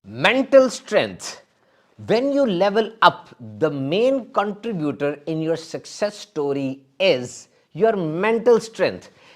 Mental strength. When you level up, the main contributor in your success story is your mental strength.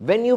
When you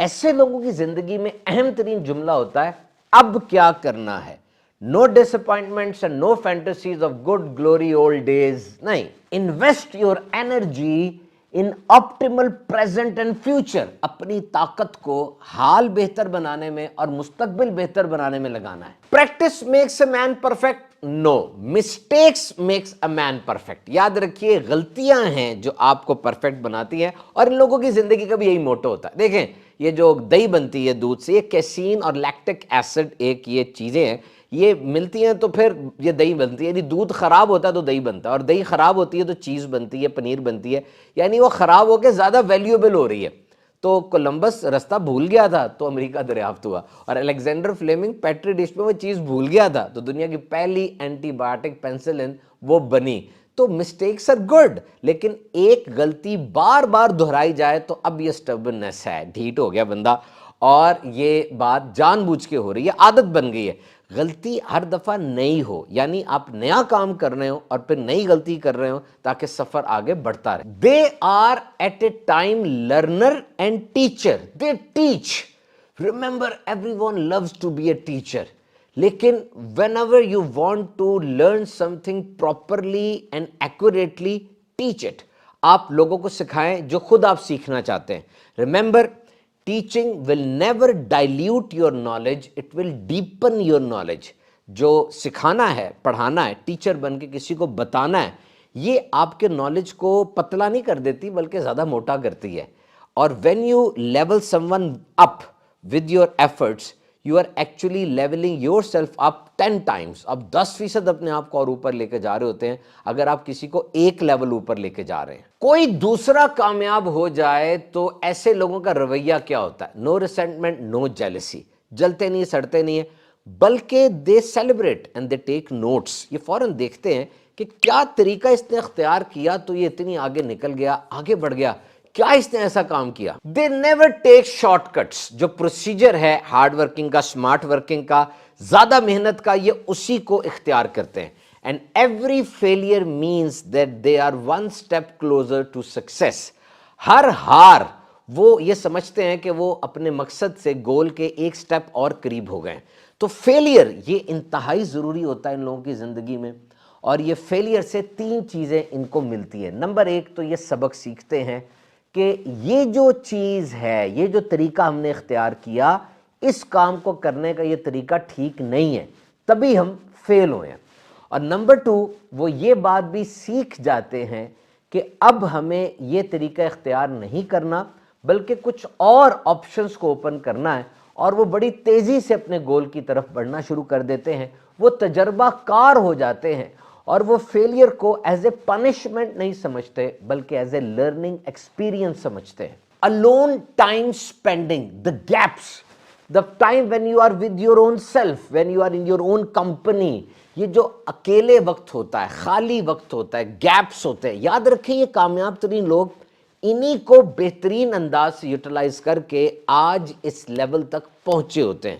ایسے لوگوں کی زندگی میں اہم ترین جملہ ہوتا ہے اب کیا کرنا ہے. No disappointments and no fantasies of good glory old days. نہیں, invest your energy in optimal present and future. اپنی طاقت کو حال بہتر بنانے میں اور مستقبل بہتر بنانے میں لگانا ہے. Practice makes a man perfect. No, mistakes makes a man perfect. یاد رکھیے غلطیاں ہیں جو آپ کو پرفیکٹ بناتی ہیں, اور ان لوگوں کی زندگی کا بھی یہی موٹو ہوتا ہے. دیکھیں یہ جو دہی بنتی ہے دودھ سے, یہ کیسین اور لیکٹک ایسڈ ایک یہ چیزیں ہیں, یہ ملتی ہیں تو پھر یہ دہی بنتی ہے. یعنی دودھ خراب ہوتا ہے تو دہی بنتا ہے, اور دہی خراب ہوتی ہے تو چیز بنتی ہے, پنیر بنتی ہے. یعنی وہ خراب ہو کے زیادہ ویلیوبل ہو رہی ہے. تو کولمبس رستہ بھول گیا تھا تو امریکہ دریافت ہوا, اور الیگزینڈر فلیمنگ پیٹری ڈش میں وہ چیز بھول گیا تھا تو دنیا کی پہلی اینٹی بایوٹک پینسلن وہ بنی. تو مسٹیکس آر گڈ, لیکن ایک غلطی بار بار دہرائی جائے تو اب یہ سٹبرنس ہے, ڈھیٹ ہو گیا بندہ, اور یہ بات جان بوجھ کے ہو رہی ہے, عادت بن گئی ہے. غلطی ہر دفعہ نئی ہو, یعنی آپ نیا کام کر رہے ہو اور پھر نئی غلطی کر رہے ہو تاکہ سفر آگے بڑھتا رہے. They are at a time learner and teacher. They teach. Remember, everyone loves to be a teacher. لیکن whenever you want to learn something properly and accurately, teach it. آپ لوگوں کو سکھائیں جو خود آپ سیکھنا چاہتے ہیں. Remember, teaching will never dilute your knowledge, it will deepen your knowledge. جو سکھانا ہے, پڑھانا ہے, ٹیچر بن کے کسی کو بتانا ہے, یہ آپ کے نالج کو پتلا نہیں کر دیتی بلکہ زیادہ موٹا کرتی ہے. اور when you level someone up with your efforts, you are actually leveling yourself up 10 times. اب 10% اپنے آپ کو اور اوپر لے کے جا رہے ہوتے ہیں اگر آپ کسی کو ایک لیول اوپر لے کے جا رہے ہیں. کوئی دوسرا کامیاب ہو جائے تو ایسے لوگوں کا رویہ کیا ہوتا ہے؟ No resentment, no jealousy. جلتے نہیں, سڑتے نہیں ہیں, بلکہ they celebrate and they take notice. یہ فوراً دیکھتے ہیں کہ کیا طریقہ اس نے اختیار کیا تو یہ اتنی آگے نکل گیا, آگے بڑھ گیا, کیا اس نے ایسا کام کیا. They never take short cuts. جو پروسیجر ہے ہارڈ ورکنگ کا, اسمارٹ ورکنگ کا, زیادہ محنت کا, یہ اسی کو اختیار کرتے ہیں. And every failure means that they are one step closer to success. ہر ہار وہ یہ سمجھتے ہیں کہ وہ اپنے مقصد سے, گول کے ایک سٹیپ اور قریب ہو گئے. تو فیلئر یہ انتہائی ضروری ہوتا ہے ان لوگوں کی زندگی میں, اور یہ فیلئر سے 3 چیزیں ان کو ملتی ہیں. نمبر 1 تو یہ سبق سیکھتے ہیں کہ یہ جو چیز ہے, یہ جو طریقہ ہم نے اختیار کیا, اس کام کو کرنے کا یہ طریقہ ٹھیک نہیں ہے, تبھی ہم فیل ہوئے ہیں. اور نمبر 2 وہ یہ بات بھی سیکھ جاتے ہیں کہ اب ہمیں یہ طریقہ اختیار نہیں کرنا بلکہ کچھ اور آپشنز کو اوپن کرنا ہے, اور وہ بڑی تیزی سے اپنے گول کی طرف بڑھنا شروع کر دیتے ہیں. وہ تجربہ کار ہو جاتے ہیں اور وہ فیلئر کو ایز اے پنشمنٹ نہیں سمجھتے بلکہ ایز اے لرننگ ایکسپیرینس سمجھتے ہیں. alone time spending, the gaps, the time when you are with your own self, when you are in your own company, یہ جو اکیلے وقت ہوتا ہے, خالی وقت ہوتا ہے, گیپس ہوتے ہیں, یاد رکھیں یہ کامیاب ترین لوگ انہی کو بہترین انداز سے یوٹیلائز کر کے آج اس لیول تک پہنچے ہوتے ہیں.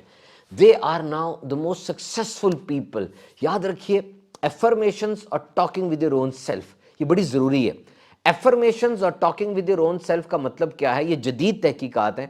They are now the most successful people. یاد رکھیے affirmations اور talking with your own self یہ بڑی ضروری ہے. affirmations اور talking with your own self کا مطلب کیا ہے؟ یہ جدید تحقیقات ہیں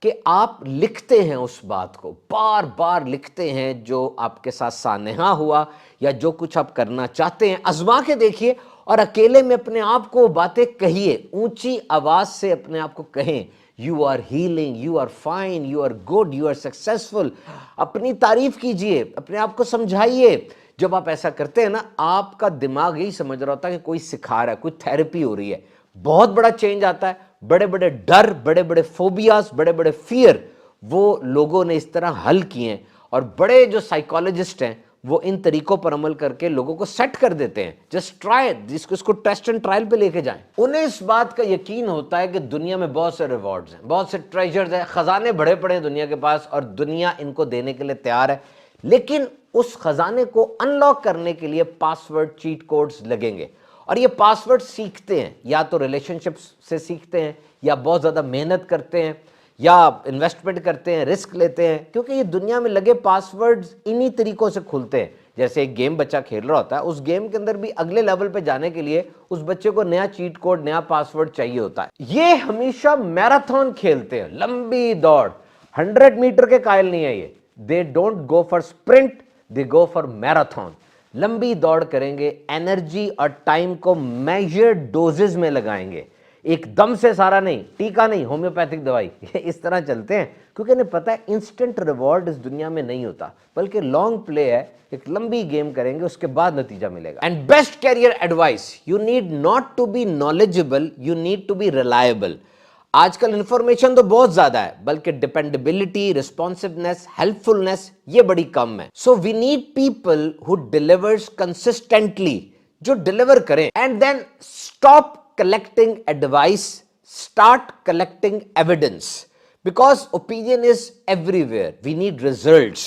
کہ آپ لکھتے ہیں اس بات کو, بار بار لکھتے ہیں جو آپ کے ساتھ سانحہ ہوا یا جو کچھ آپ کرنا چاہتے ہیں. آزما کے دیکھیے اور اکیلے میں اپنے آپ کو باتیں کہیے, اونچی آواز سے اپنے آپ کو کہیں, you are healing, you are fine, you are good, you are successful. اپنی تعریف کیجئے, اپنے آپ کو سمجھائیے. جب آپ ایسا کرتے ہیں نا, آپ کا دماغ یہی سمجھ رہا ہوتا ہے کہ کوئی سکھا رہا ہے, کوئی تھیراپی ہو رہی ہے. بہت بڑا چینج آتا ہے. بڑے بڑے ڈر, بڑے بڑے فوبیاز, بڑے بڑے فیئر وہ لوگوں نے اس طرح حل کیے ہیں, اور بڑے جو سائیکالوجسٹ ہیں وہ ان طریقوں پر عمل کر کے لوگوں کو سیٹ کر دیتے ہیں. جسٹ ٹرائی, اس کو ٹیسٹ اینڈ ٹرائل پہ لے کے جائیں. انہیں اس بات کا یقین ہوتا ہے کہ دنیا میں بہت سے ریوارڈز ہیں, بہت سے ٹریجرز ہیں, خزانے بڑے پڑے ہیں دنیا کے پاس, اور دنیا ان کو دینے کے لیے تیار ہے. لیکن اس خزانے کو ان لاک کرنے کے لیے پاس ورڈ, چیٹ کوڈز لگیں گے, اور یہ پاس ورڈ سیکھتے ہیں, یا تو ریلیشن شپس سے سیکھتے ہیں, یا بہت زیادہ محنت کرتے ہیں, یا انویسٹمنٹ کرتے ہیں, رسک لیتے ہیں, کیونکہ یہ دنیا میں لگے پاس ورڈز انہی طریقوں سے کھلتے ہیں. جیسے ایک گیم بچہ کھیل رہا ہوتا ہے, اس گیم کے اندر بھی اگلے لیول پہ جانے کے لیے اس بچے کو نیا چیٹ کوڈ, نیا پاسورڈ چاہیے ہوتا ہے. یہ ہمیشہ میراتھن کھیلتے ہیں, لمبی دوڑ, 100 میٹر کے قائل نہیں ہے یہ. They don't go for sprint, they go for marathon. لمبی دوڑ کریں گے, انرجی اور ٹائم کو میجرڈ ڈوزز میں لگائیں گے, ایک دم سے سارا نہیں, ٹیکا نہیں, ہومیوپیتھک دوائی, اس طرح چلتے ہیں کیونکہ انہیں پتہ ہے انسٹنٹ ریوارڈ اس دنیا میں نہیں ہوتا, بلکہ لانگ پلے ہے. ایک لمبی گیم کریں گے, اس کے بعد نتیجہ ملے گا. And best career advice, you need not to be knowledgeable, you need to be reliable. آج کل انفارمیشن تو بہت زیادہ ہے, بلکہ ڈیپینڈیبلٹی, ریسپانسونیس, ہیلپ فلنس یہ بڑی کم ہے. So we need people who delivers consistently, جو ڈیلیور کریں. And then stop collecting advice, start collecting evidence, because opinion is everywhere. We need results.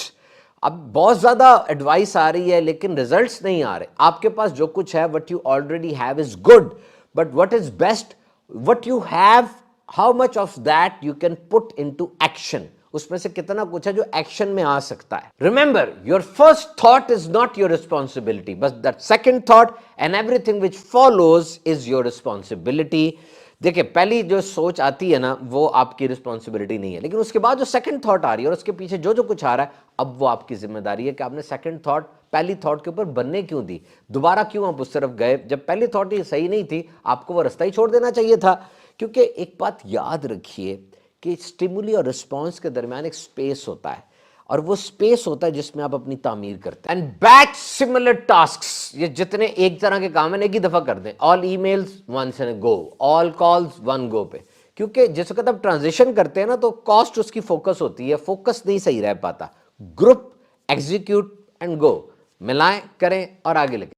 اب بہت زیادہ ایڈوائس آ رہی ہے لیکن ریزلٹس نہیں آ رہے. آپ کے پاس جو کچھ ہے, what you already have is good, but what is best, what you have, how much of that you can put into action. اس میں سے کتنا کچھ ہے جو ایکشن میں آ سکتا ہے. Remember, your first thought is not your responsibility, بس that second thought and every thing which follows is your responsibility. دیکھیں, پہلی جو سوچ آتی ہے نا وہ آپ کی رسپانسبلٹی نہیں ہے, لیکن اس کے بعد جو سیکنڈ تھاٹ آ رہی ہے اور اس کے پیچھے جو کچھ آ رہا ہے, اب وہ آپ کی ذمہ داری ہے کہ آپ نے سیکنڈ تھاٹ پہلی تھاٹ کے اوپر بننے کیوں دی, دوبارہ کیوں آپ اس طرف گئے. جب پہلی تھاٹ ہی صحیح نہیں تھی, آپ کو وہ رستہ ہی چھوڑ دینا چاہیے تھا. کیونکہ ایک بات یاد رکھیے کہ اسٹیمولی اور رسپانس کے درمیان ایک سپیس ہوتا ہے, اور وہ سپیس ہوتا ہے جس میں آپ اپنی تعمیر کرتے ہیں. اینڈ بیچ سملر ٹاسکس, یہ جتنے ایک طرح کے کام ہیں ایک ہی دفعہ کر دیں. All emails once and go, all calls one go پہ. کیونکہ جس وقت آپ ٹرانزیشن کرتے ہیں نا تو کاسٹ اس کی فوکس ہوتی ہے, فوکس نہیں صحیح رہ پاتا. گروپ, ایگزیکیوٹ اینڈ گو, ملائیں, کریں اور آگے لگیں.